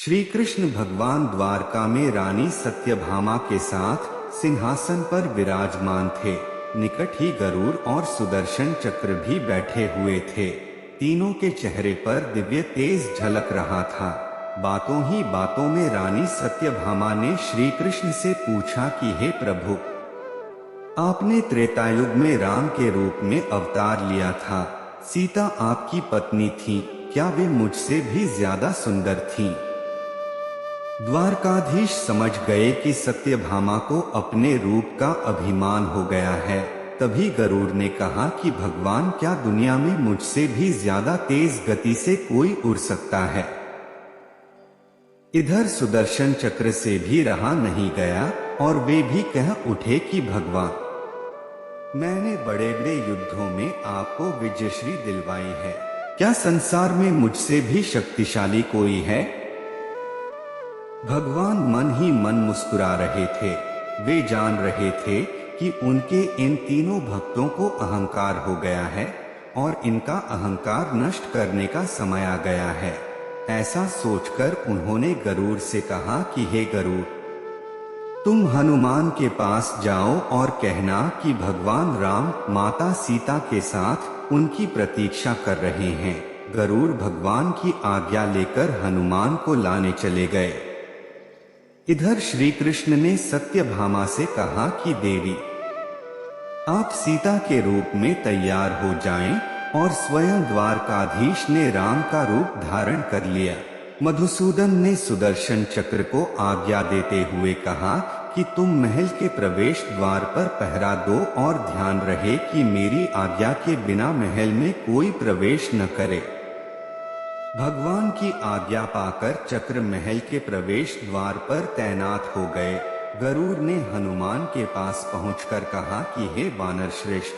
श्री कृष्ण भगवान द्वारका में रानी सत्यभामा के साथ सिंहासन पर विराजमान थे। निकट ही गरुड़ और सुदर्शन चक्र भी बैठे हुए थे। तीनों के चेहरे पर दिव्य तेज झलक रहा था। बातों ही बातों में रानी सत्यभामा ने श्री कृष्ण से पूछा कि हे प्रभु, आपने त्रेतायुग में राम के रूप में अवतार लिया था। सीता आपकी पत्नी थी, क्या वे मुझसे भी ज्यादा सुंदर थीं? द्वारकाधीश समझ गए कि सत्यभामा को अपने रूप का अभिमान हो गया है। तभी गरुड़ ने कहा कि भगवान, क्या दुनिया में मुझसे भी ज्यादा तेज गति से कोई उड़ सकता है? इधर सुदर्शन चक्र से भी रहा नहीं गया और वे भी कह उठे कि भगवान, मैंने बड़े बड़े युद्धों में आपको विजयश्री दिलवाई है, क्या संसार में मुझसे भी शक्तिशाली कोई है? भगवान मन ही मन मुस्कुरा रहे थे। वे जान रहे थे कि उनके इन तीनों भक्तों को अहंकार हो गया है और इनका अहंकार नष्ट करने का समय आ गया है। ऐसा सोचकर उन्होंने गरुड़ से कहा कि हे गरुड़, तुम हनुमान के पास जाओ और कहना कि भगवान राम माता सीता के साथ उनकी प्रतीक्षा कर रहे हैं। गरुड़ भगवान की आज्ञा लेकर हनुमान को लाने चले गए। इधर श्री कृष्ण ने सत्यभामा से कहा कि देवी, आप सीता के रूप में तैयार हो जाएं, और स्वयं द्वारकाधीश ने राम का रूप धारण कर लिया। मधुसूदन ने सुदर्शन चक्र को आज्ञा देते हुए कहा कि तुम महल के प्रवेश द्वार पर पहरा दो और ध्यान रहे कि मेरी आज्ञा के बिना महल में कोई प्रवेश न करे। भगवान की आज्ञा पाकर चक्र महल के प्रवेश द्वार पर तैनात हो गए। गरुड़ ने हनुमान के पास पहुंचकर कहा कि हे वानर श्रेष्ठ,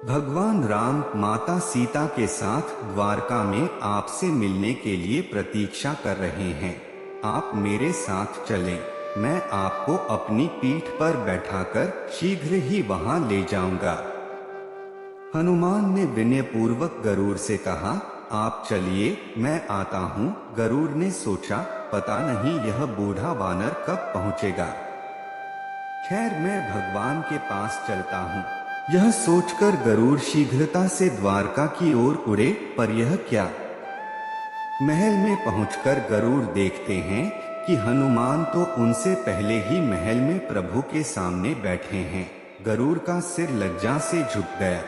भगवान राम माता सीता के साथ द्वारका में आपसे मिलने के लिए प्रतीक्षा कर रहे हैं। आप मेरे साथ चलें, मैं आपको अपनी पीठ पर बैठाकर शीघ्र ही वहां ले जाऊंगा। हनुमान ने विनय पूर्वक गरुड़ से कहा, आप चलिए, मैं आता हूँ। गरुड़ ने सोचा, पता नहीं यह बूढ़ा वानर कब पहुँचेगा। खैर, मैं भगवान के पास चलता हूँ। यह सोचकर गरुड़ शीघ्रता से द्वारका की ओर उड़े। पर यह क्या, महल में पहुंचकर गरुड़ देखते हैं कि हनुमान तो उनसे पहले ही महल में प्रभु के सामने बैठे हैं। गरुड़ का सिर लज्जा से झुक गया।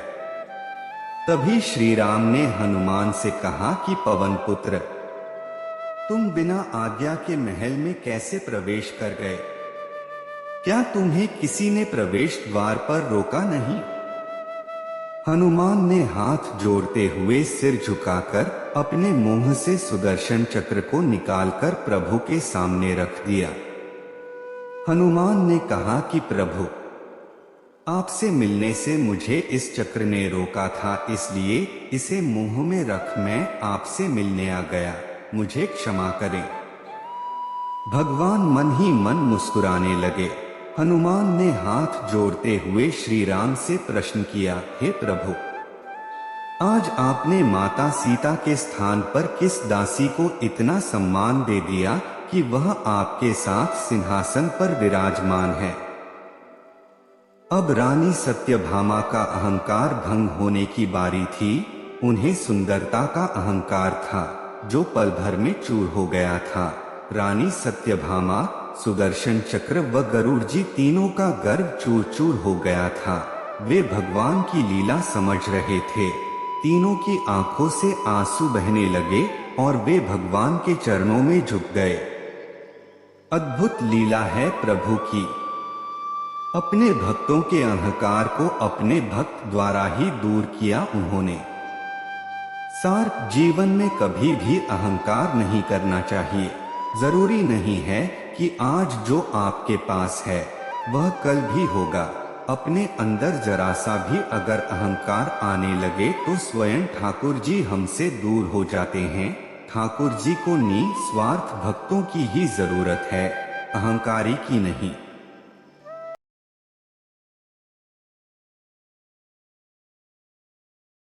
तभी श्री राम ने हनुमान से कहा कि पवन पुत्र, तुम बिना आज्ञा के महल में कैसे प्रवेश कर गए? क्या तुम्हें किसी ने प्रवेश द्वार पर रोका नहीं? हनुमान ने हाथ जोड़ते हुए सिर झुकाकर अपने मुंह से सुदर्शन चक्र को निकालकर प्रभु के सामने रख दिया। हनुमान ने कहा कि प्रभु, आपसे मिलने से मुझे इस चक्र ने रोका था, इसलिए इसे मुंह में रख मैं आपसे मिलने आ गया, मुझे क्षमा करें। भगवान मन ही मन मुस्कुराने लगे। हनुमान ने हाथ जोड़ते हुए श्री राम से प्रश्न किया, हे प्रभु, आज आपने माता सीता के स्थान पर किस दासी को इतना सम्मान दे दिया कि वह आपके साथ सिंहासन पर विराजमान है? अब रानी सत्यभामा का अहंकार भंग होने की बारी थी। उन्हें सुंदरता का अहंकार था जो पल भर में चूर हो गया था। रानी सत्यभामा, सुदर्शन चक्र व गरुड़ जी तीनों का गर्व चूर चूर हो गया था। वे भगवान की लीला समझ रहे थे। तीनों की आंखों से आंसू बहने लगे और वे भगवान के चरणों में झुक गए। अद्भुत लीला है प्रभु की। अपने भक्तों के अहंकार को अपने भक्त द्वारा ही दूर किया उन्होंने। सार जीवन में कभी भी अहंकार नहीं करना चाहिए। जरूरी नहीं है कि आज जो आपके पास है वह कल भी होगा। अपने अंदर जरा सा भी अगर अहंकार आने लगे तो स्वयं ठाकुर जी हमसे दूर हो जाते हैं। ठाकुर जी को निस्वार्थ भक्तों की ही जरूरत है, अहंकारी की नहीं।